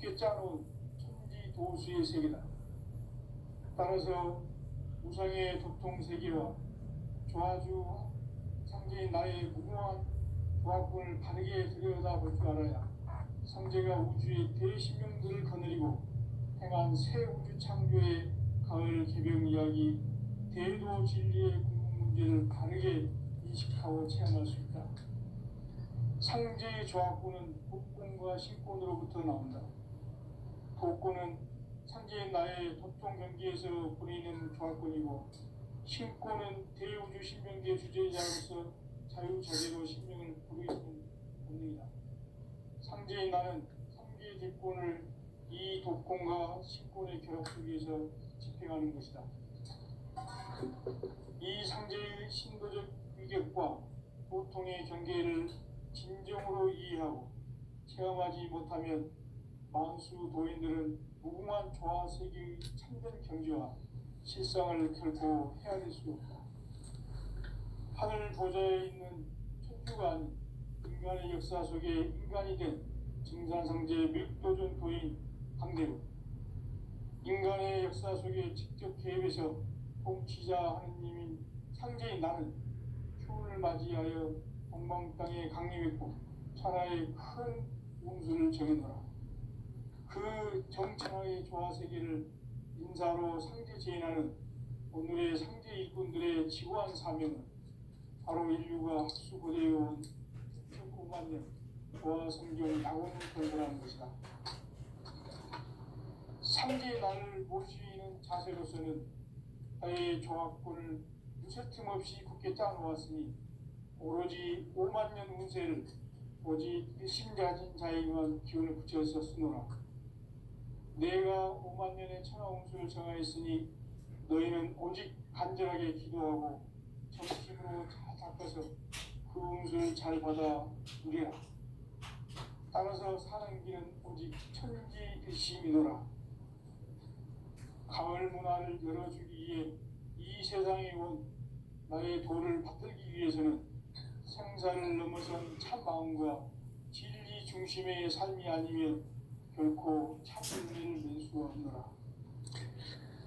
굳게 짜놓은 천지도수의 세계다. 따라서 우상의 도통세계와 조화주 상제인 나의 무궁한 조합군을 바르게 들여다볼 줄 알아야 상제가 우주의 대신명들을 거느리고 행한 새 우주 창조의 가을 개병 이야기, 대도 진리의 궁극 문제를 바르게 인식하고 체험할 수 있다. 상제의 조합군은 복군과 신권으로부터 나온다. 복군은 상제인 나의 도통 경기에서 보내는 조합군이고, 신권은 대우주 신명계 주제자로서 자유자재로 신명을 부르짖는 본능이다. 상제인 나는 상계 대권을 이 독권과 신권의 결합 속에서 집행하는 것이다. 이 상제의 신도적 위격과 도통의 경계를 진정으로 이해하고 체험하지 못하면 만수 도인들은 무궁한 조화 세계의 참된 경지와 실상을 결코 헤아릴 수 없다. 하늘 보좌에 있는 천주가 아닌 인간의 역사 속에 인간이 된 증산상제 밀도전 도인 강대로, 인간의 역사 속에 직접 개입해서 통치자 하느님인 상제인 나는 추운을 맞이하여 동방 땅에 강림했고 천하의 큰 운수를 정해놓으라. 그 정천하의 조화세계를 인사로 상제 제인하는 오늘의 상제 일꾼들의 지구한 사명은 바로 인류가 학수고대해온 5만 년 조화 성경 낙원을 건설하는 것이다. 상제의 나를 모시는 자세로서는 나의 조합권을 무쇠틈 없이 굳게 짜놓았으니 오로지 5만 년 운세를 오직 일심가진 자에게만 기운을 붙여서 쓰노라. 내가 5만 년의 천하 운수를 정하였으니 너희는 오직 간절하게 기도하고 정심으로 잘 닦아서 그 운수를 잘 받아 누리라. 따라서 사는 길은 오직 천지일심이노라. 가을 문화를 열어주기 위해 이 세상에 온 나의 도를 받들기 위해서는 생사를 넘어선 참 마음과 진리 중심의 삶이 아니면 결코 참 은혜를 낼 수가 없노라.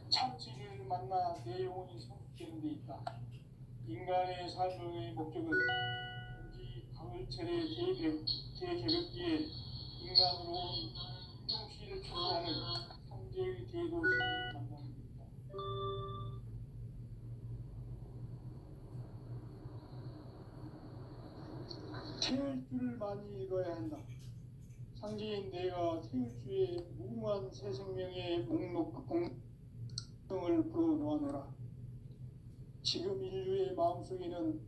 참 진리를 만나 내 영혼이 성숙되는 데 있다. 인간의 삶의 목적은 오직 가을철의 대개벽기에 인간으로 용시를 추구하는 상제의 대도시를 만나는 데 있다. 태을 줄을 많이 읽어야 한다. 상제인 내가 태을 주의 무궁한 새 생명의 목록 공성을 풀어놓아노라. 지금 인류의 마음속에는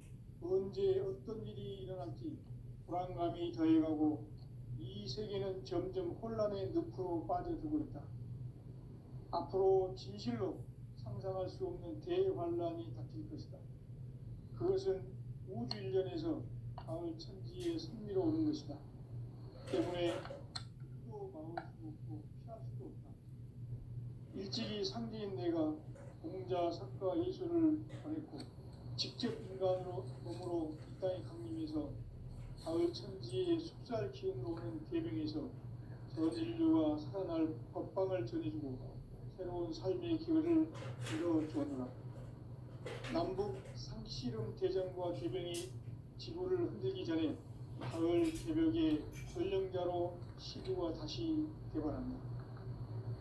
언제 어떤 일이 일어날지 불안감이 더해가고 이 세계는 점점 혼란의 늪으로 빠져들고 있다. 앞으로 진실로 상상할 수 없는 대환란이 닥칠 것이다. 그것은 우주 일련에서 가을 천지에 선미로 오는 것이다. 때문에 또 막을 수 없고 피할 수도 없다. 일찍이 상제인 내가 공자, 석가, 예수를 보냈고 직접 인간으로 몸으로 이 땅에 강림해서 가을 천지의 숲살 기운으로 오는 계명에서 전 인류가 살아날 법방을 전해주고 새로운 삶의 기회를 이뤄주었노라. 남북 상씨름 대전과 계병이 지구를 흔들기 전에 가을 개벽의 전령자로 시구가 다시 개발한다.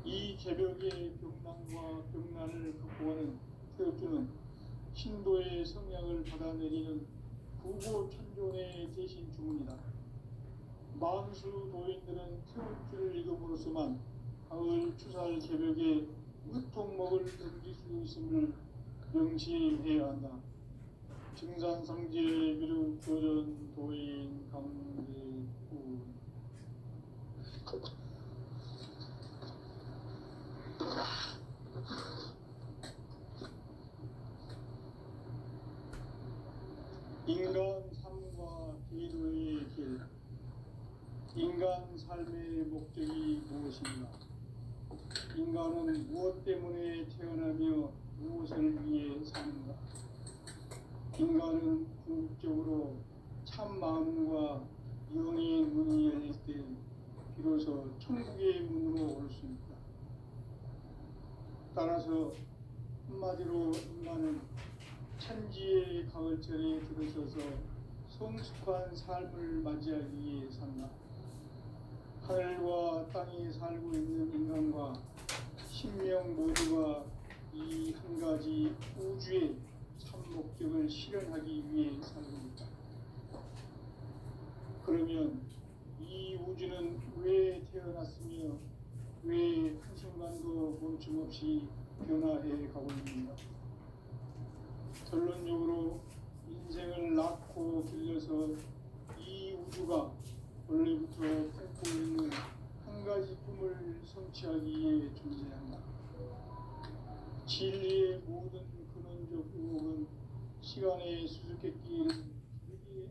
이 개벽의 병난과 병난을 극복하는 태엽주는 신도의 성량을 받아내리는 부고천존의 대신 주문이다. 만수 도인들은 태엽주를 읽음으로써만 가을 추살 개벽의 으통목을 넘길 수 있음을 명시해야 한다. 증산상제 미륵 조전 도인 강대군. 인간 삶과 기도의 길. 인간 삶의 목적이 무엇인가? 인간은 무엇 때문에 태어나며 무엇을 위해 사는가? 인간은 궁극적으로 참 마음과 영의 문이 열릴 때 비로소 천국의 문을 따라서 한마디로 인간은 천지의 가을철에 들어서서 성숙한 삶을 맞이하기 위해 산다. 하늘과 땅에 살고 있는 인간과 신명 모두가 이 한 가지 우주의 참 목적을 실현하기 위해 살고 있다. 그러면 이 우주는 왜 태어났으며 왜 한순간도 멈춤없이 변화해 가고 있는가? 결론적으로 인생을 낳고 길러서 이 우주가 원래부터 품고 있는 한 가지 꿈을 성취하기 위해 존재한다. 진리의 모든 근원적 의혹은 시간의 수수께끼를 다르게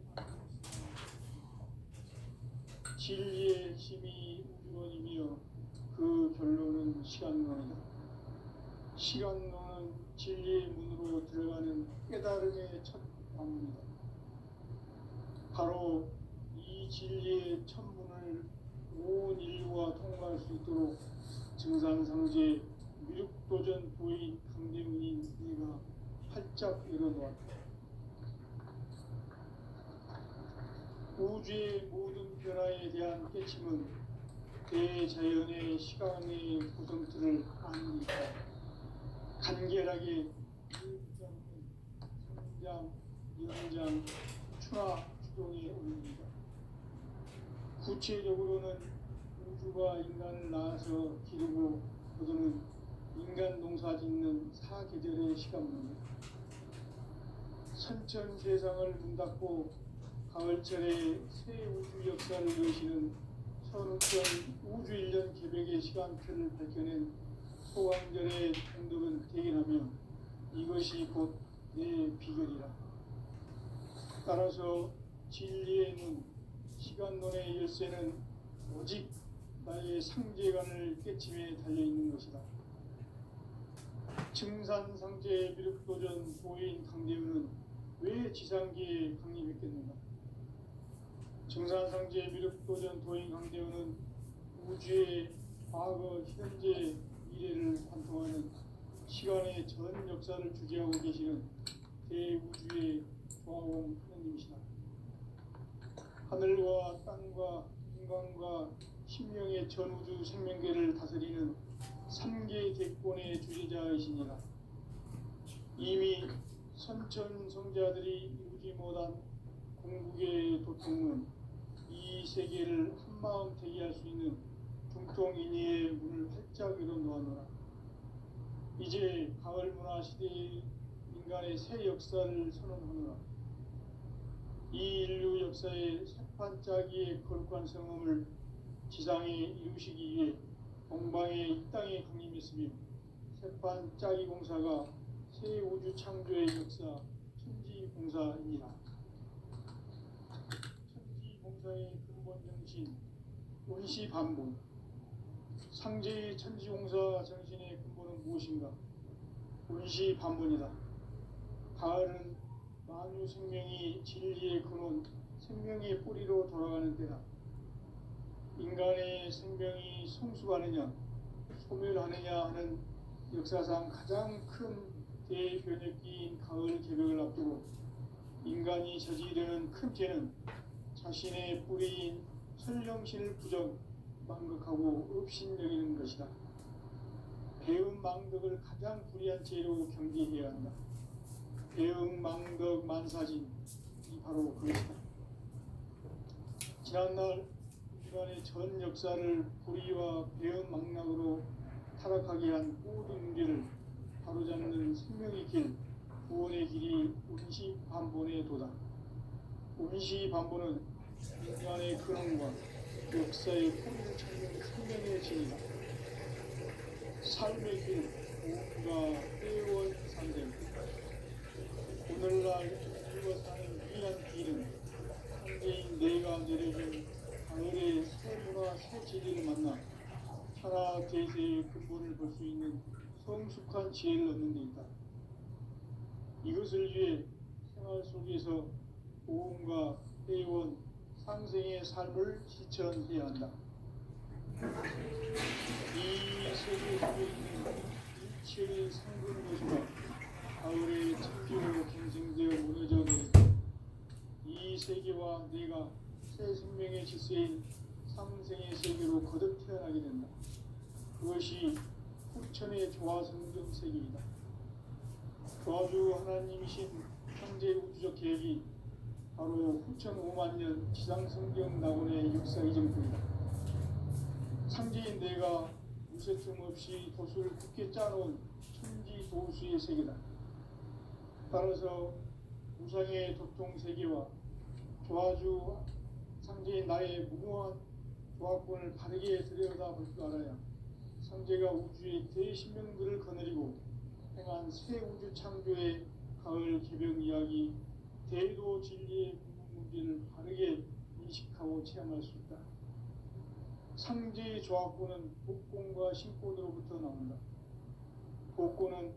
진리의 힘이 우주론이며 그 결론은 시간론이다. 시간론은 진리의 문으로 들어가는 깨달음의 첫 방문이다. 바로 이 진리의 첫 문을 온 인류가 통과할 수 있도록 증산상제 미륵도전 도인 강대문인 네가 활짝 열어놓았다. 우주의 모든 변화에 대한 깨침은 대자연의 시간의 구성틀을 아니니까 간결하게 성장, 연장, 추나 추동에 올립니다. 구체적으로는 우주가 인간을 낳아서 기르고 거두는 인간 농사 짓는 사계절의 시간입니다. 선천 세상을 문 닫고 가을철에 새 우주 역사를 여시는 선우천 우주 1년 개벽의 시간표를 밝혀낸 소강절의 통독은 대견하며 이것이 곧 내 비결이라. 따라서 진리의 문, 시간론의 열쇠는 오직 나의 상제관을 깨침에 달려있는 것이다. 증산상제 미륵도전 도인 강대우는 왜 지상계에 강림했겠는가? 증산상제 미륵도전 도인 강대우는 우주의 과거, 현재, 미래를 관통하는 시간의 전 역사를 주재하고 계시는 대우주의 조화공 하느님이시다. 하늘과 땅과 인간과 신명의 전우주 생명계를 다스리는 3개 대권의 주제자이시니라. 이미 선천 성자들이 이루지 못한 궁극의 도통은 이 세계를 한마음 대기할 수 있는 중통인의의 문을 활짝 열어놓아노라. 이제 가을 문화 시대의 인간의 새 역사를 선언하노라. 이 인류 역사의 새판짜기의 거룩한 성험을 지상에 이루시기 위해 동방의 이 땅에 강림했으며 새판짜기 공사가 새 우주 창조의 역사 천지공사이니라. 천지공사의 근본 정신 원시반본. 상제의 천지공사 정신의 근본은 무엇인가? 원시반본이다. 가을은 만유 생명이 진리의 근원, 생명의 뿌리로 돌아가는 때다. 인간의 생명이 성숙하느냐, 소멸하느냐 하는 역사상 가장 큰 대변혁기인 가을 개벽을 앞두고 인간이 저지르는 큰 죄는 자신의 뿌리인 설령실 부정, 망극하고 업신여기는 것이다. 배음 망덕을 가장 불의한 죄로 경계해야 한다. 배음 망덕 만사진이 바로 그것이다. 지난날 인간의 전 역사를 불의와 배음 망락으로 타락하게 한 모든 문제를 바로잡는 생명의 길, 구원의 길이 운시반본의 도다. 운시반본은 인간의 근원과 역사의 뿌리를 찾는 생명의 진이다. 삶의 길, 무언가 회원 상생. 오늘날 우리가 사는 위한 길은 상제인 내가 내려준 가을의 새 문화, 새 진리를 만나 천하 대세의 근본을 볼 수 있는 성숙한 지혜를 얻는 데 있다. 이것을 위해 생활 속에서 보험과 회원, 상생의 삶을 실천해야 한다. 이 세계 속에 있는 일체의 질서인 삼생의 세계로 거듭 태어나게 된다. 그것이 후천의 조화성경 세계이다. 조화주 하나님이신 창제 우주적 계획이 바로 후천 5만 년 지상성경 낙원의 역사 이전뿐이다. 창제인 내가 무쇠틈 없이 도수를 굳게 짜놓은 천지 도수의 세계다. 따라서 우상의 도통 세계와 조화주 창제인 나의 무모한 조화권을 바르게 들여다볼 줄 알아야 창제가 우주의 대신명들을 거느리고 행한 새 우주 창조의 가을 개벽 이야기, 대도 진리의 궁극 문제를 바르게 인식하고 체험할 수 있다. 창제의 조화권은 복권과 신권으로부터 나온다. 복권은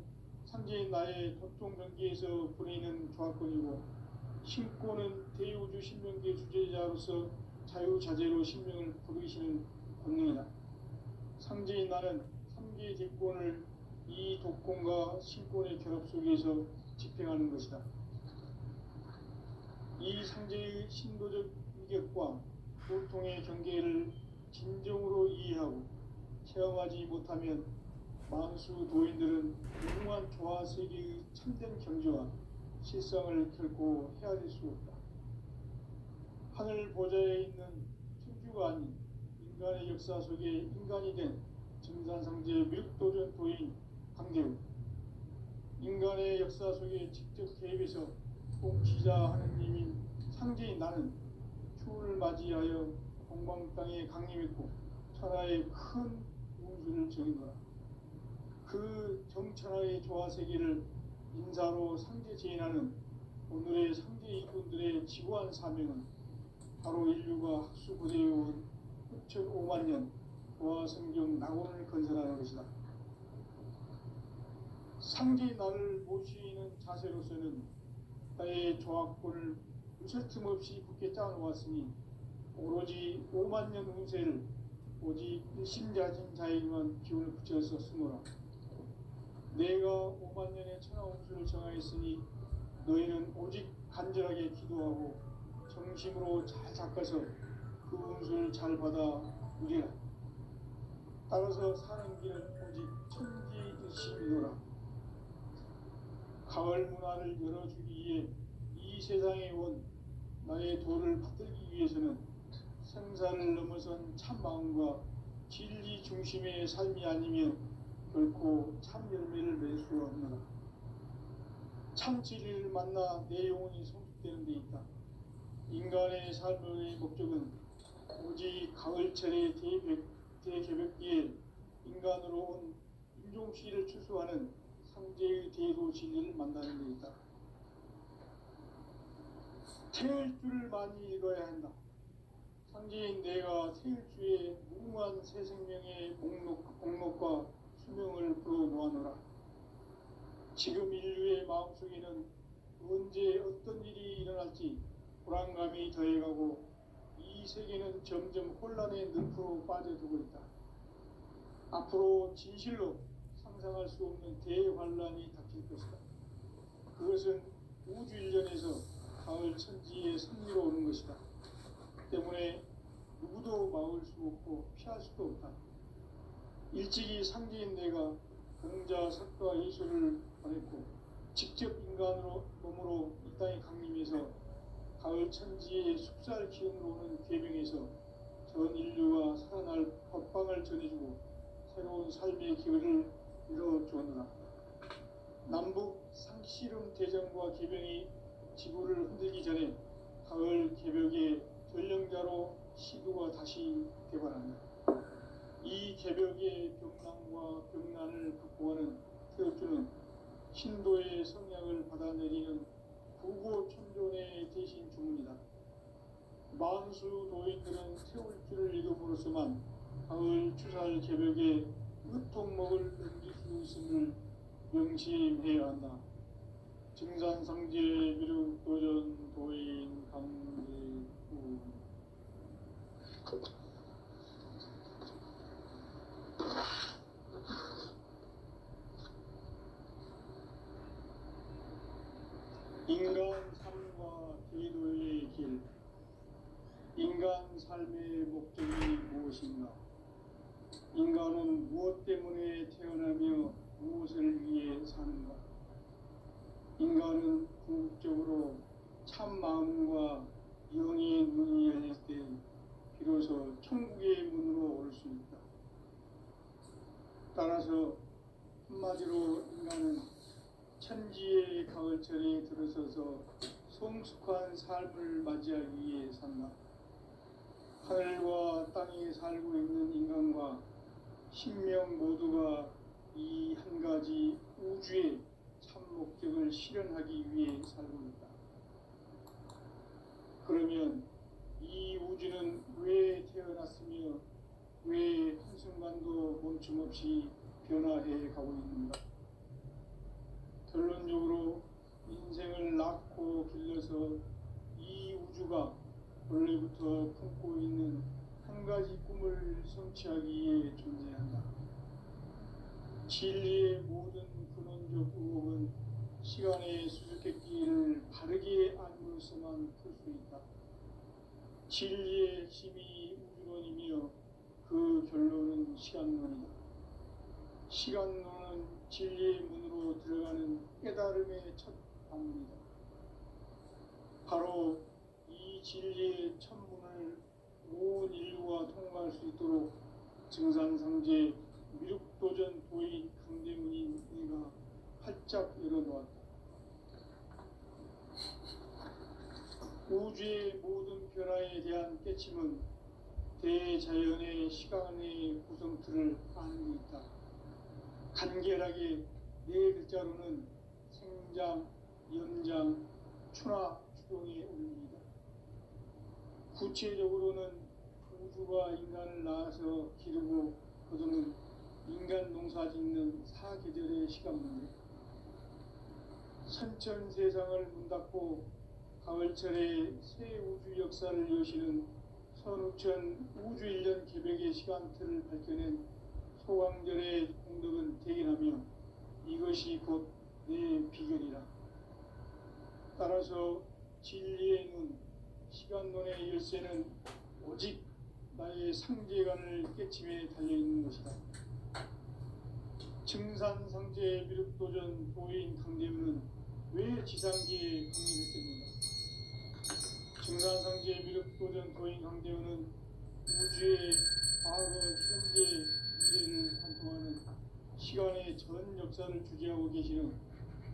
창제인 나의 도통 경계에서 보내는 조화권이고, 신권은 대우주 신명기의 주제자로서 자유자재로 신명을 부르시는 권능이다. 창제인 나는 3개의 대권을 이 독권과 신권의 결합 속에서 집행하는 것이다. 이 창제의 신도적 위격과 보통의 경계를 진정으로 이해하고 체험하지 못하면 만수 도인들은 무궁한 조화 세계의 참된 경지와 실상을 결코 헤아릴 수 없다. 하늘 보좌에 있는 천주가 아닌 인간의 역사 속에 인간이 된 증산상제 미륵도전 도인 강대우, 인간의 역사 속에 직접 개입해서 통치자 하느님인 창제인 나는 추운을 맞이하여 동방 땅에 강림했고 천하의 큰 운수를 정인 거라. 그 정천하의 조화세계를 인사로 상제 제인하는 오늘의 상제 이군들의 지구한 사명은 바로 인류가 학수고대해온 6,5만 년 조화성경 낙원을 건설하는 것이다. 상제의 나를 모시는 자세로서는 나의 조화권을 무쇠 틈 없이 굳게 짜놓았으니 오로지 5만 년 운세를 오직 일심자진 자에게만 기운을 붙여서 쓰노라. 내가 5만 년의 천하 운수를 정하였으니 너희는 오직 간절하게 기도하고 정심으로 잘 닦아서 그 운수를 잘 받아 누리라. 따라서 사는 길은 오직 천지일심이노라. 가을 문화를 열어주기 위해 이 세상에 온 나의 도를 받들기 위해서는 생사를 넘어선 참 마음과 진리 중심의 삶이 아니면 결코 참 열매를 맺을 수 없노라. 참 진리를 만나 내 영혼이 성숙되는 데 있다. 인간의 삶의 목적은 오직 가을철의 대개벽기에 인간으로 온 인종시를 추수하는 상제의 대도 진리를 만나는 데 있다. 태일주를 많이 읽어야 한다. 상제인 내가 태일주의 무궁한 새 생명의 목록과 수명을 불어놓아노라. 지금 인류의 마음속에는 언제 어떤 일이 일어날지 불안감이 더해가고 이 세계는 점점 혼란의 늪으로 빠져들고 있다. 앞으로 진실로 상상할 수 없는 대환란이 닥칠 것이다. 그것은 우주 일련에서 가을 천지의 섭리로 오는 것이다. 때문에 누구도 막을 수 없고 피할 수도 없다. 일찍이 상제인 내가 공자, 석가, 예수를 보냈고 직접 인간으로 몸으로 이 땅에 강림해서 가을 천지의 숙살 기운으로 오는 계명에서 전 인류가 살아날 법방을 전해주고 새로운 삶의 기회를 이뤄주었노라. 남북 상씨름 대전과 계명이 지구를 흔들기 전에 가을 개벽의 전령자로 시도가 다시 개발한다. 이 개벽의 병난과 병난을 극복하는 태엽주는 신도의 성향을 받아내리는 구고천존의 대신 주문이다. 만수 도인들은 태울주를 읽음으로써만 가을 추살 개벽의 으통목을 넘길 수 있음을 명심해야 한다. 증산상제 미륵도전 도인 강대우. 인간 삶과 기도의 길. 인간 인간 삶의 목적이 무엇인가? 인간은 무엇 때문에 태어나며 무엇을 위해 사는가? 인간은 궁극적으로 참 마음과 영의 눈이 열릴 때 비로소 천국의 문으로 올 수 있다. 따라서 한마디로 인간은 천지의 가을철에 들어서서 성숙한 삶을 맞이하기 위해 산다. 하늘과 땅에 살고 있는 인간과 신명 모두가 이 한 가지 우주의 참 목적을 실현하기 위해 살고 있다. 그러면 이 우주는 왜 태어났으며 왜 한순간도 멈춤없이 변화해 가고 있는가? 결론적으로 인생을 낳고 길러서 이 우주가 원래부터 품고 있는 한 가지 꿈을 성취하기 위해 존재한다. 진리의 모든 근원적 의혹은 시간의 수수께끼를 바르게 알므로서만 풀 수 있다. 진리의 핵심이 우주론이며 그 결론은 시간론이다. 시간론은 진리의 문으로 들어가는 깨달음의 첫 방문이다. 바로 이 진리의 첫 문을 온 인류가 통과할 수 있도록 증산상제 미륵도전 도인 강대문인 내가 활짝 열어놓았다. 우주의 모든 변화에 대한 깨침은 대자연의 시간의 구성틀을 아는 데 있다. 간결하게 네 글자로는 생장, 연장, 추나 추동의 원리이다. 구체적으로는 우주가 인간을 낳아서 기르고 거두는 인간 농사 짓는 사계절의 시간 문제, 선천 세상을 문 닫고 가을철에 새 우주 역사를 여시는 선우천 우주 1년 개벽의 시간틀을 밝혀낸 소강절의 공덕은 대견하며 이것이 곧 내 비결이라. 따라서 진리의 눈, 시간론의 열쇠는 오직 나의 상제관을 깨침에 달려있는 것이다. 증산상제 미륵도전 도인 강대문은 왜 지상기에 강림했겠는가? 증산상제 미륵도전 도인 강대문은 우주의 과거, 현재, 미래를 관통하는 시간의 전 역사를 주재하고 계시는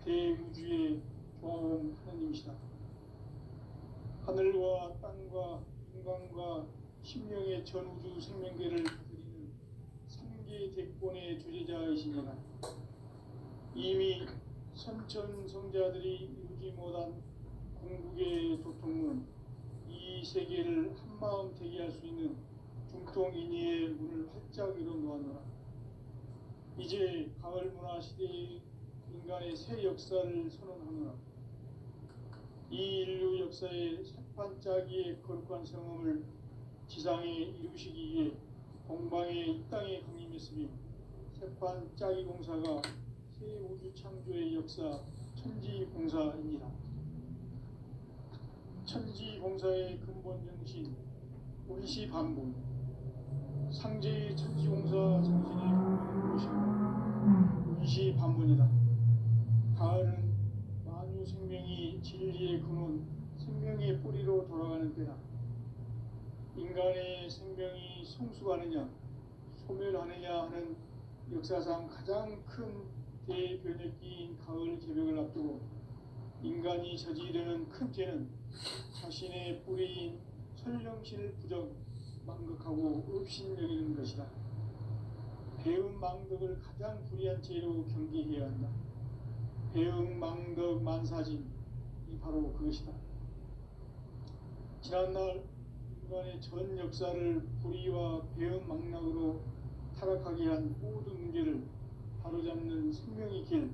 대우주의 조화원 하느님이시다. 하늘과 땅과 인간과 심령의 전우주 생명계를 다스리는 3계 대권의 주재자이시니라. 이미 선천 성자들이 이루지 못한 궁극의 도통문, 이 세계를 한마음 되게 할 수 있는 중통인의의 문을 활짝 열어놓았노라. 이제 가을 문화 시대의 인간의 새 역사를 선언하노라. 이 인류 역사의 새반짝이의 거룩한 성음을 지상에 이루시기 위해 공방에 이 땅에 강림했으며 새반짝이 공사가 새 우주 창조의 역사 천지공사입니다. 천지공사의 근본 정신 운시반본, 상제의 천지공사 정신의 근본은 무엇인가? 운시반본이다. 가을은 만유 생명이 진리의 근원, 생명의 뿌리로 돌아가는 때다. 인간의 생명이 성숙하느냐, 소멸하느냐 하는 역사상 가장 큰 대변혁기인 가을 개벽을 앞두고 인간이 저지르는 큰 죄는 자신의 뿌리인 설령실 부정, 망극하고 업신여기는 것이다. 배음 망덕을 가장 불의한 죄로 경계해야 한다. 배음 망덕 만사진, 이 바로 그것이다. 지난날 인간의 전 역사를 불의와 배음 망락으로 타락하게 한 모든 문제를 바로잡는 생명의 길,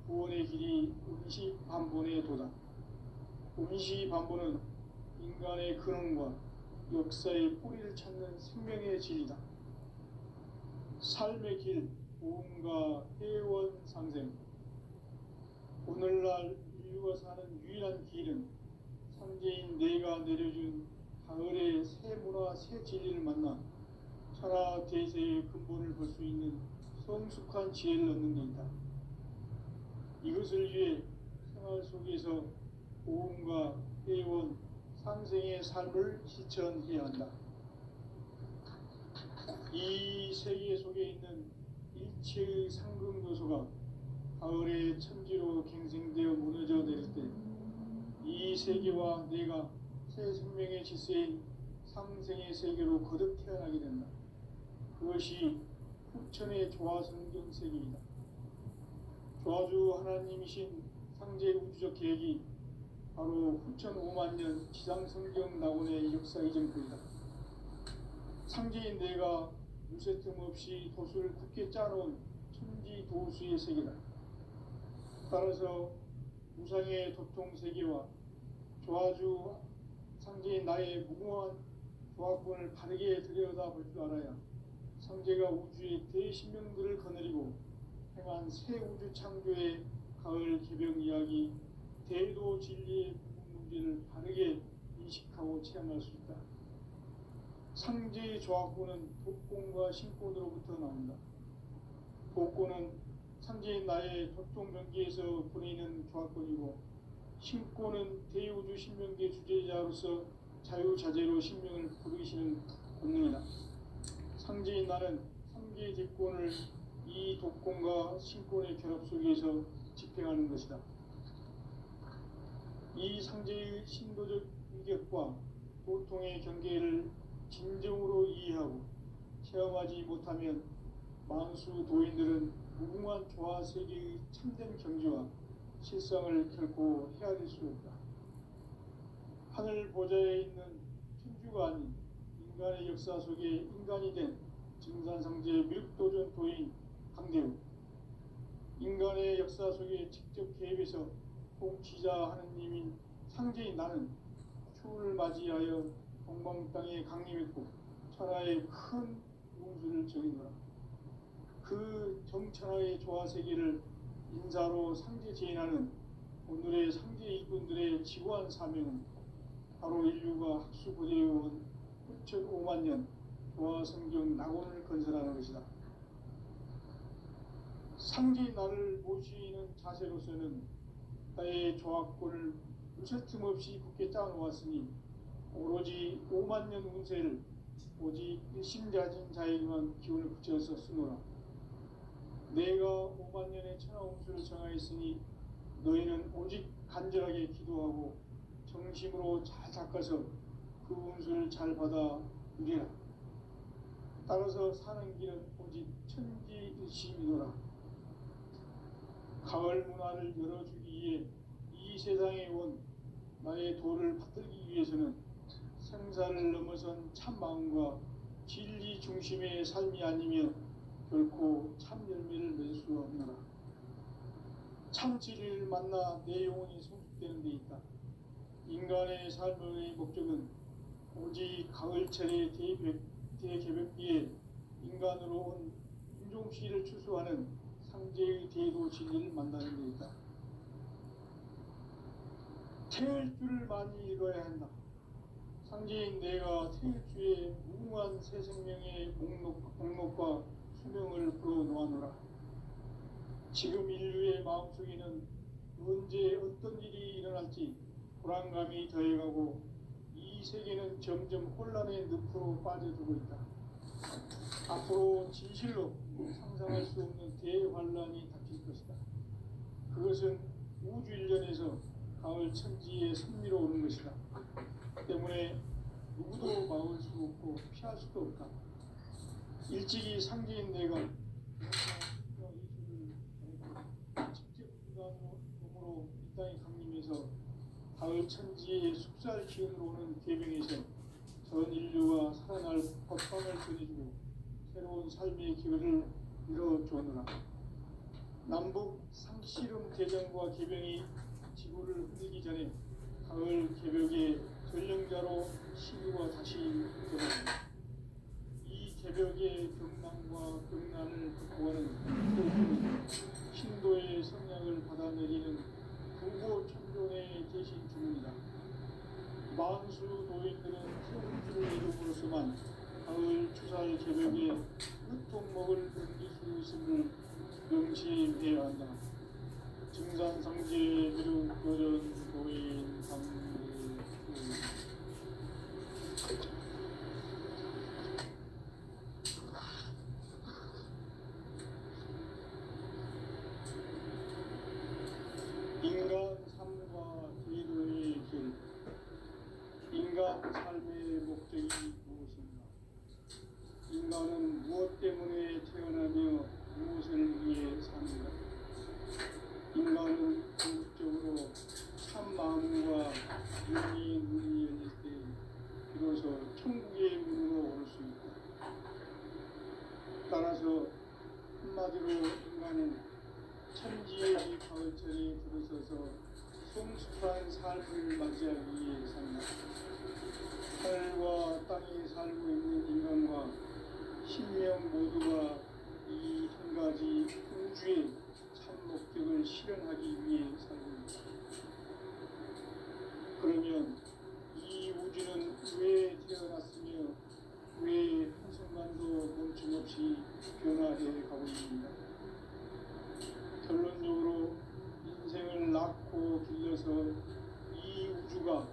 구원의 길이 운시반본의 도다. 운시반본은 인간의 근원과 역사의 뿌리를 찾는 생명의 진리다. 삶의 길, 보험과 회원 상생. 오늘날 인류가 사는 유일한 길은 상제인 내가 내려준 가을의 새 문화 새 진리를 만나 천하 대세의 근본을 볼 수 있는 성숙한 지혜를 얻는 데 있다. 이것을 위해 생활 속에서 고음과 회원, 상생의 삶을 실천해야 한다. 이 세계 속에 있는 일체의 상승도소가 가을의 천지로 갱생되어 무너져 내릴 때 이 세계와 내가 새 생명의 질서인 상생의 세계로 거듭 태어나게 된다. 그것이 후천의 조화성경 세계이다. 조화주 하나님이신 상제 우주적 계획이 바로 후천 5만년 지상성경 낙원의 역사 이전부이다. 상제인 내가 무쇠 틈 없이 도수를 굳게 짜놓은 천지도수의 세계다. 따라서 무상의 도통세계와 조화주 상제인 나의 무궁한 조화권을 바르게 들여다볼 줄 알아야 상제가 우주의 대신명들을 거느리고 행한 새 우주 창조의 가을 개병 이야기, 대도 진리의 문제를 바르게 인식하고 체험할 수 있다. 상제의 조화권은 독권과 신권으로부터 나온다. 독권은 상제인 나의 도통변기에서 보내는 조화권이고, 신권은 대우주 신명계 주제자로서 자유자재로 신명을 부르시는 권능이다. 상제인 나는 상계의 대권을 이 독권과 신권의 결합 속에서 집행하는 것이다. 이 상제의 신도적 위격과 도통의 경계를 진정으로 이해하고 체험하지 못하면 만수 도인들은 무궁한 조화 세계의 참된 경지와 실상을 결코 헤아릴 수 없다. 하늘 보좌에 있는 천주가 아닌 인간의 역사 속에 인간이 된 증산상제 밀도전 도인 강대우, 인간의 역사 속에 직접 개입해서 통치자 하느님인 상제인 나는 추운을 맞이하여 동방 땅에 강림했고 천하의 큰 운수를 정의노라. 그 정천하의 조화세계를 인사로 상제 제인하는 오늘의 상제 이군들의 지구한 사명은 바로 인류가 학수고대해온 9,5만 년 조화성경 낙원을 건설하는 것이다. 상제인 나를 모시는 자세로서는 나의 조화권을 무쇠틈 없이 굳게 짜놓았으니 오로지 5만 년 운세를 오직 일심자진 자에게만 기운을 붙여서 쓰노라. 내가 5만 년의 천하 운수를 정하였으니 너희는 오직 간절하게 기도하고 정심으로 잘 닦아서 그 운수를 잘 받아 누리라. 따라서 사는 길은 오직 천지일심이노라. 가을 문화를 열어주기 위해 이 세상에 온 나의 도를 받들기 위해서는 생사를 넘어선 참 마음과 진리 중심의 삶이 아니면 결코 참 열매를 맺을 수 없노라. 참 진리를 만나 내 영혼이 성숙되는 데 있다. 인간의 삶의 목적은 오직 가을철의 대개벽기에 인간으로 온 인종시를 추수하는 상제의 대도 진리를 만나는 데 있다. 태일주를 많이 읽어야 한다. 상제인 내가 태일주의 무궁한 새 생명의 목록과 수명을 불어놓아노라. 지금 인류의 마음속에는 언제 어떤 일이 일어날지 불안감이 더해가고 이 세계는 점점 혼란의 늪으로 빠져들고 있다. 앞으로 진실로 상상할 수 없는 대환란이 닥칠 것이다. 그것은 우주 일련에서 가을 천지의 섭리로 오는 것이다. 때문에 누구도 막을 수 없고 피할 수도 없다. 일찍이 상제인 내가 직접 인간으로 이 땅에 강림해서 가을 천지의 숙살 기운으로 오는 계명에서 전 인류가 살아날 법방을 전해주고 새로운 삶의 기회를 이뤄주었노라. 남북 상씨름 대전과 계병이 지구를 흔들기 전에 가을 개벽의 전령자로 시류가 다시 되었습니다. 이 개벽의 경난과 경난을 극복하는 신도의 성향을 받아내리는 부고 천종의 대신 주문이다. 만수 노인들은 태운주를 이름으로서만 가을 추살 개벽에 유통목을 넘길 수 있음을 명심해야 한다. 증산상제 미륵 도전 도인 강례 인간 삶과 인류의 길. 인간 삶의 목적이 무엇인가? 인간은 무엇 때문에 태어나며 무엇을 위해 사는가? 인간은 궁극적으로 참 마음과 윤리의 눈이 열릴 때 비로소 천국의 문으로 올 수 있다. 따라서 한마디로 인간은 천지의 가을철에 들어서서 성숙한 삶을 맞이하기 위해 산다. 하늘과 땅에 살고 있는 인간과 신명 모두가 이 한 가지 우주의 참 목적을 실현하기 위해 살고 있다. 그러면 이 우주는 왜 태어났으며 왜 한순간도 멈춤없이 변화해 가고 있는가? 결론적으로 인생을 낳고 길러서 이 우주가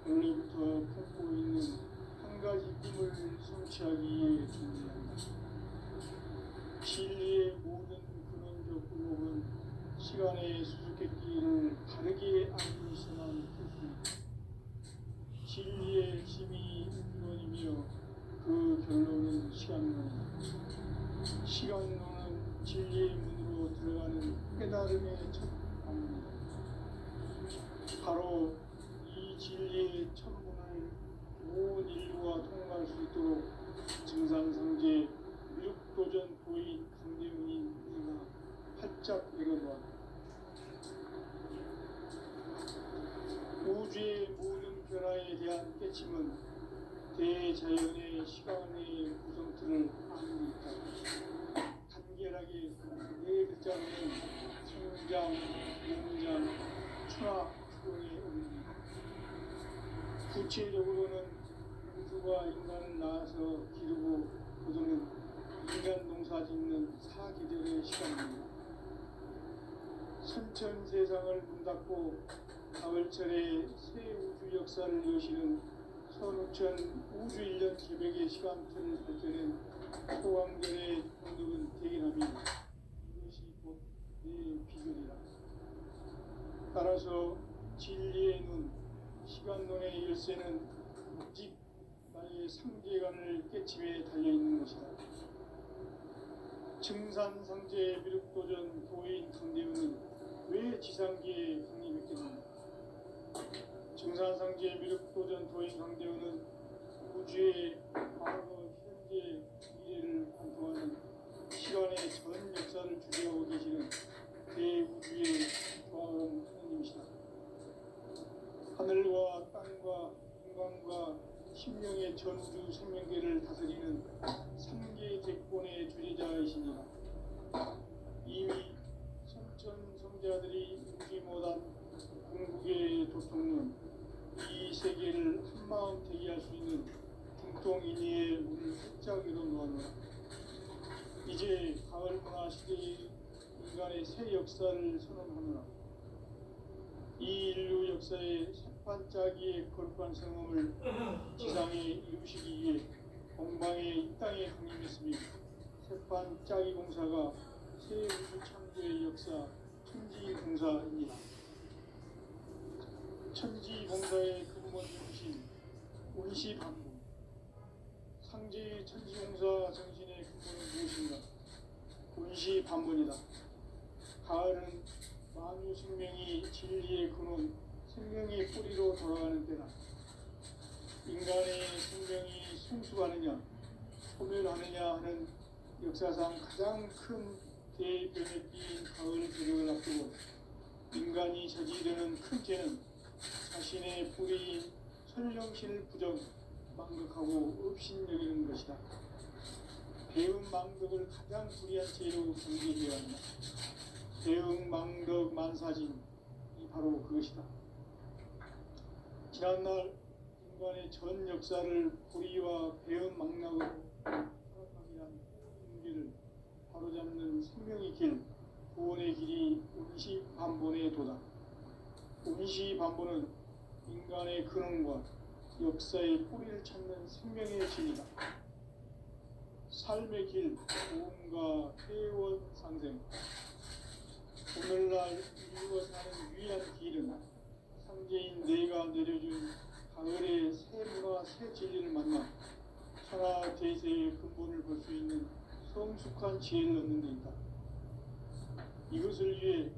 원래부터 품고 있는 한 가지 꿈을 성취하기 위해 준비한다. 진리의 모든 근원적 의혹은 시간의 수수께끼를 바르게 알기 위해서만 풀 수 있다. 진리의 힘이 근원이며 그 결론은 시간론이다. 시간론은 진리의 문으로 들어가는 깨달음의 첫 방문이다. 바로 이 진리의 천문을 온 인류가 통과할 수 있도록 증산상제 미륵도전 도인 강대훈이 내가 활짝 열어놓았다. 우주의 모든 변화에 대한 깨침은 대자연의 시간의 구성틀을 안고 있다. 간결하게 네 글자로는 성장, 용장, 추락, 추론의 의미입니다. 구체적으로는 우주가 인간을 낳아서 기르고 거두는 인간 농사 짓는 사계절의 시간입니다. 선천 세상을 문 닫고 가을철에 새 우주 역사를 여시는 선우천 우주 1년 개벽의 시간틀을 밝혀낸 소왕절의 언덕은 대긴함이 이것이 곧 내 비결이라. 따라서 진리의 눈, 시간론의 열쇠는 오직 나의 상계관을 깨침에 달려있는 것이다. 증산상제 미륵도전 도인 강대훈은 왜 지상계에 강림했겠는가? 증산상제 미륵도전 도인 강대훈은 우주의 과거, 현재, 미래를 관통하는 시간의 전 역사를 주재하고 계시는 대우주의 조화로운 하느님이시다. 하늘과 땅과 인간과 신명의 전우주 생명계를 다스리는 삼계 대권의 주재자이시니라. 이미 성천 성자들이 웃지 못한 궁극의 도통론, 이 세계를 한마음 대기할 수 있는 중통인의의 문을 활짝 열어놓았노라. 이제 가을 문화 시대의 인간의 새 역사를 선언하노라. 이 인류 역사의 새반짝이의 거룩한 성험을 지상에 이루시기 위해 공방의 이 땅에 강림했으며 새반짝이 공사가 새 우주 창조의 역사 천지공사입니다. 천지공사의 근본 중심 운시반문. 상제의 천지공사 정신의 근본은 무엇인가? 운시반문이다. 가을은 만유 생명이 진리의 근원, 생명의 뿌리로 돌아가는 때다. 인간의 생명이 성숙하느냐, 소멸하느냐 하는 역사상 가장 큰 대변의 띠인 가을 개벽을 앞두고 인간이 저지르는 큰 죄는 자신의 뿌리인 설령신을 부정, 망극하고 업신여기는 것이다. 배움 망덕을 가장 불의한 죄로 경계해야 한다. 배움 망덕 만사진, 이 바로 그것이다. 지난날 인간의 전 역사를 불의와 배은 망락으로 타락하게 한 문제를 바로잡는 생명의 길, 구원의 길이 운시반본에 도다. 운시반본은 인간의 근원과 역사의 뿌리를 찾는 생명의 길이다. 삶의 길, 도움과 회원 상생. 오늘날 인류가 사는 유일한 길은 상제인 내가 내려준 가을의 새 문화, 새 진리를 만나 천하 대세의 근본을 볼 수 있는 성숙한 지혜를 얻는 데 있다. 이것을 위해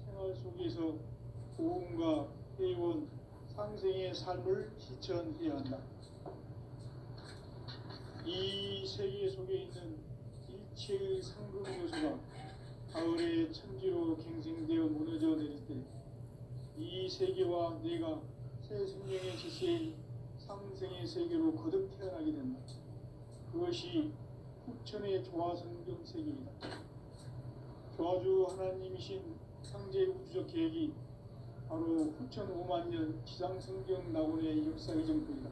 생활 속에서 도움과 회원, 상생의 삶을 실천해야 한다. 이 세계 속에 있는 일체의 상급 요소가 가을의 천지로 갱생되어 무너져 내릴 때 이 세계와 내가 새 생명의 지시인 상생의 세계로 거듭 태어나게 된다. 그것이 후천의 조화성경 세계이다. 조화주 하나님이신 상제 우주적 계획이 바로 후천 5만 년 지상성경 낙원의 역사의 정토이다.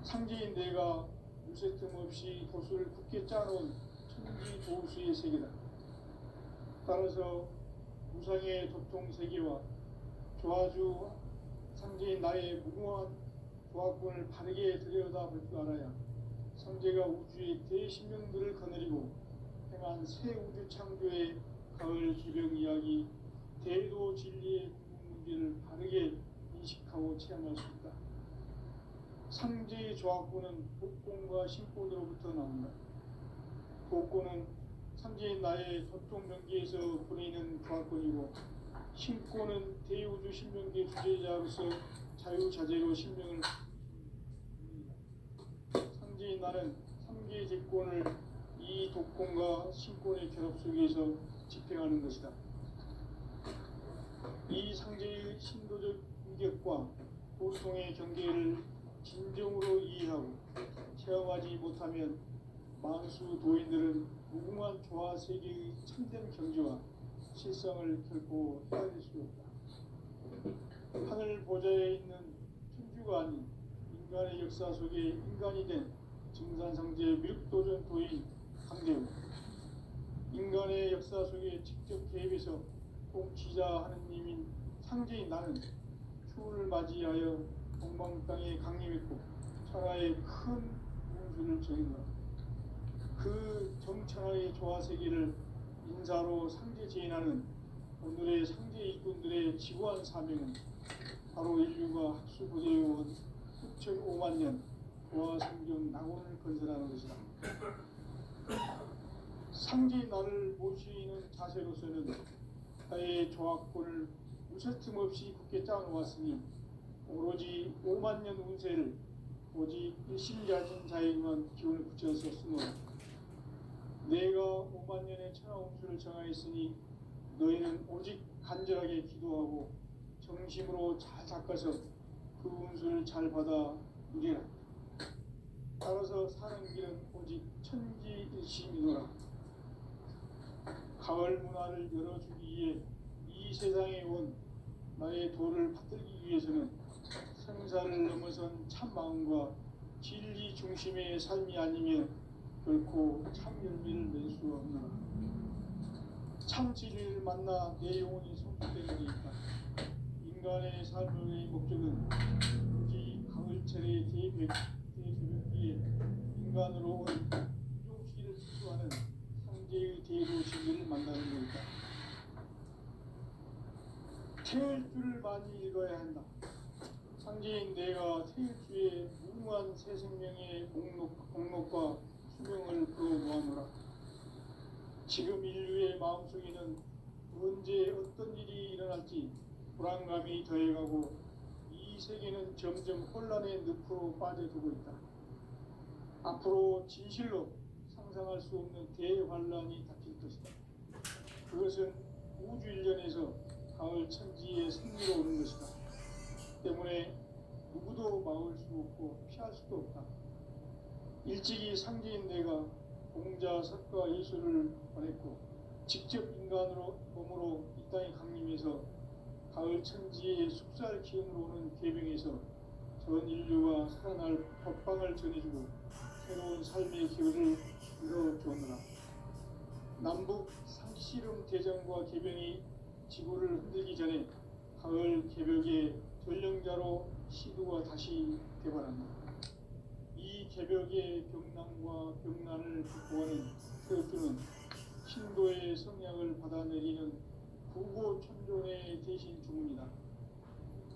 상제인 내가 유세 틈 없이 도수를 굳게 짜놓은 천지 도수의 세계다. 따라서 무상의 도통 세계와 조화주 상제인 나의 무궁한 조화권을 바르게 들여다볼 줄 알아야 상제가 우주의 대신명들을 거느리고 행한 새 우주 창조의 가을 기병 이야기, 대도 진리의 문제를 바르게 인식하고 체험할 수 있다. 상제의 조화권은 복권과 신권으로부터 나온다. 복권은 상제인 나의 도통 명기에서 보내는 조화권이고, 신권은 대우주 신명계 주제자로서 자유자재로 신명을 상제인 나는 3개 제권을 이 독권과 신권의 결합 속에서 집행하는 것이다. 이 상제의 신도적 인격과 보통의 경계를 진정으로 이해하고 체험하지 못하면 만수 도인들은 무궁한 조화 세계의 참된 경지와 실상을 결코 헤아릴 수 없다. 하늘 보좌에 있는 천주가 아닌 인간의 역사 속에 인간이 된 증산상제 밀도전 도인 강대우, 인간의 역사 속에 직접 개입해서 통치자 하느님인 상제인 나는 추운을 맞이하여 동방 땅에 강림했고 천하의 큰 운수를 정했노라. 그 정천하의 조화세계를 인사로 상제 제인하는 오늘의 상제 일꾼들의 지구한 사명은 바로 인류가 학수고대해온 후천 5만 년 조화성경 낙원을 건설하는 것이다. 상제인 나를 모시는 자세로서는 나의 조화권을 무쇠틈 없이 굳게 짜놓았으니 오로지 5만 년 운세를 오직 일심가진 자에게만 기운을 붙여서 쓰노라. 내가 5만 년의 천하 운수를 정하였으니 너희는 오직 간절하게 기도하고 정심으로 잘 닦아서 그 운수를 잘 받아 누리라. 따라서 사는 길은 오직 천지일심이노라. 가을 문화를 열어주기 위해 이 세상에 온 나의 도를 받들기 위해서는 생사를 넘어선 참마음과 진리 중심의 삶이 아니면 결코 참 열매를 낼 수 없노라. 참 진리를 만나 내 영혼이 성숙되는 데 있다. 인간의 삶의 목적은 오직 가을철의 대개벽기에 인간으로 온 인종시기를 추구하는 상제의 대도 진리를 만나는 것이다. 태일주를 많이 읽어야 한다. 상제인 내가 태일주의 무궁한 새 생명의 공록과 수명을 풀어놓아노라. 지금 인류의 마음속에는 언제 어떤 일이 일어날지 불안감이 더해가고 이 세계는 점점 혼란의 늪으로 빠져들고 있다. 앞으로 진실로 상상할 수 없는 대환란이 닥칠 것이다. 그것은 우주 일련에서 가을 천지의 승리로 오는 것이다. 때문에 누구도 막을 수 없고 피할 수도 없다. 일찍이 상제인 내가 공자, 석가, 예수를 보냈고 직접 인간으로 몸으로 이 땅에 강림해서 가을 천지의 숙살 기운으로 오는 계명에서 전 인류가 살아날 법방을 전해주고 새로운 삶의 기회를 열어주었노라. 남북 상씨름 대전과 개병이 지구를 흔들기 전에 가을 개벽의 전령자로 시두가 다시 개발한다. 이 개벽의 병난과 병난을 극복하는 태극주는 신도의 성향을 받아내리는 구고천존의 대신 주문이다.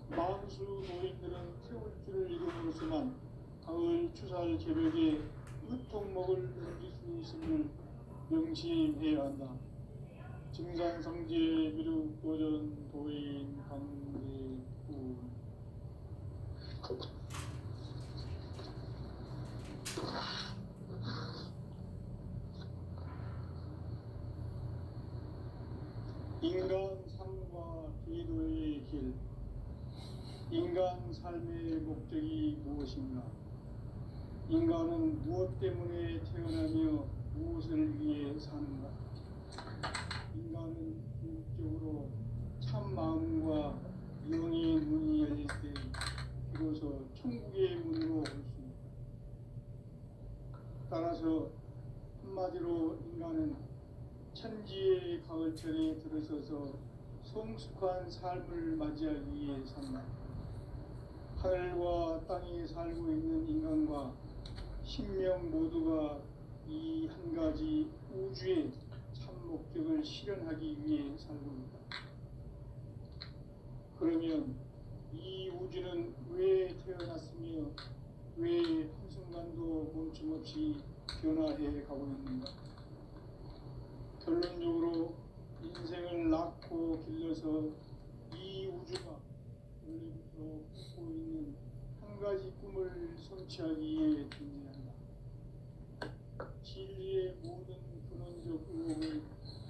만수 노인들은 태울주를 이름으로서만 가을 추살 개벽에 으통목을 던질 수 있음을 명심해야 한다. 증산성제 미륵도전 도인 강제구 인간 삶과 기도의 길. 인간 삶의 목적이 무엇인가? 인간은 무엇 때문에 태어나며 무엇을 위해 사는가? 인간은 궁극적으로 참 마음과 영의 문이 열릴 때 비로소 천국의 문으로 올 수 있다. 따라서 한마디로 인간은 천지의 가을철에 들어서서 성숙한 삶을 맞이하기 위해 산다. 하늘과 땅에 살고 있는 인간과 신명 모두가 이 한 가지 우주의 참 목적을 실현하기 위해 살고 있다. 그러면 이 우주는 왜 태어났으며 왜 한순간도 멈춤없이 변화해 가고 있는가? 결론적으로 인생을 낳고 길러서 이 우주가 원래부터 품고 있는 한 가지 꿈을 성취하기 위해 존재한다. 진리의 모든 근원적 의혹은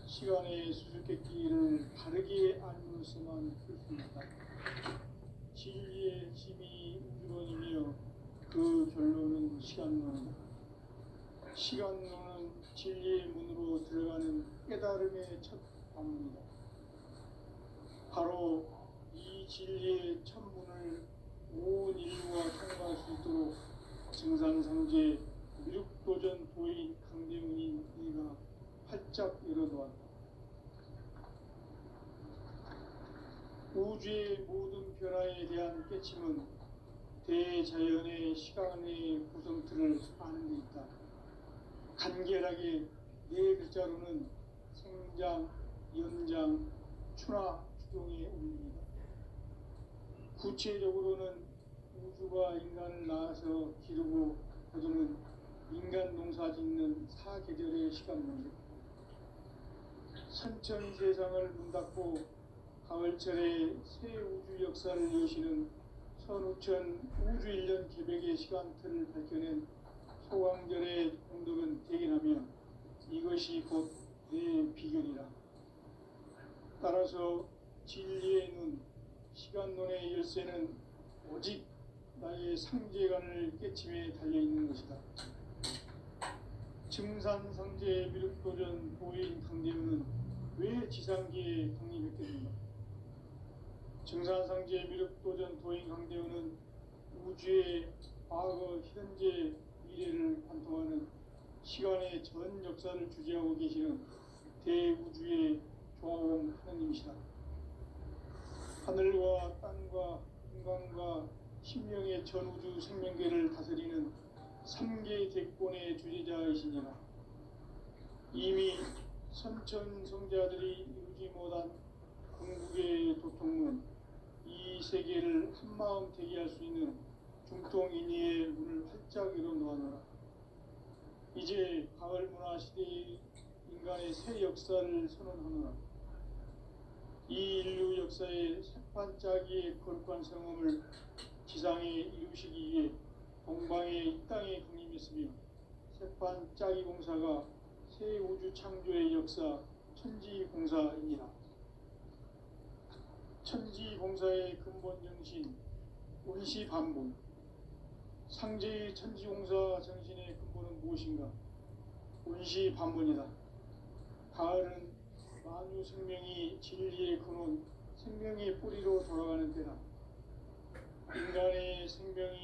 시간의 수수께끼를 바르게 알면서만 풀 수 있다. 진리의 힘이 우주론이며 그 결론은 시간론이다. 시간론은 진리의 문으로 들어가는 깨달음의 첫 관문이다. 바로 이 진리의 첫 문을 온 인류가 통과할 수 있도록 증산성제 미륵도전 도인 강대훈이 이가 활짝 열어놓았다. 우주의 모든 변화에 대한 깨침은 대자연의 시간의 구성틀을 아는 데 있다. 간결하게 네 글자로는 생장, 연장, 추나, 추동의 원리이다. 구체적으로는 우주가 인간을 낳아서 기르고 거두는 인간 농사 짓는 사계절의 시간론이다. 선천 세상을 문닫고 가을철에 새 우주 역사를 여시는 선우천 우주 1년 개벽의 시간틀을 밝혀낸 소강절의 공덕은 대견하며 이것이 곧 내 비결이라. 따라서 진리의 눈, 시간론의 열쇠는 오직 나의 상제관을 깨침에 달려있는 것이다. 증산성제 미륵도전 도인 강대훈은 왜 지상기에 강림했겠는가? 증산성제 미륵도전 도인 강대훈은 우주의 과거, 현재, 미래를 관통하는 시간의 전 역사를 주재하고 계시는 대우주의 조화원 하느님이시다. 하늘과 땅과 인간과 신명의 전우주 생명계를 다스리는 3개 대권의 주재자이시니라. 이미 선천성자들이 이루지 못한 궁극의 도통문, 이 세계를 한마음 되게 할 수 있는 중통인의의 문을 활짝 열어놓아노라. 이제 가을 문화 시대의 인간의 새 역사를 선언하노라. 이 인류 역사의 새반짝이의 거룩한 성음을 지상에 이루시기 위해 동방의 이 땅에 강림했으며 새반짝이 공사가 새 우주 창조의 역사 천지공사입니다. 천지공사의 근본 정신 원시반복. 상제의 천지공사 정신의 근본은 무엇인가? 원시반복이다. 가을은 만유 생명이 진리의 근원, 생명의 뿌리로 돌아가는 때다. 인간의 생명이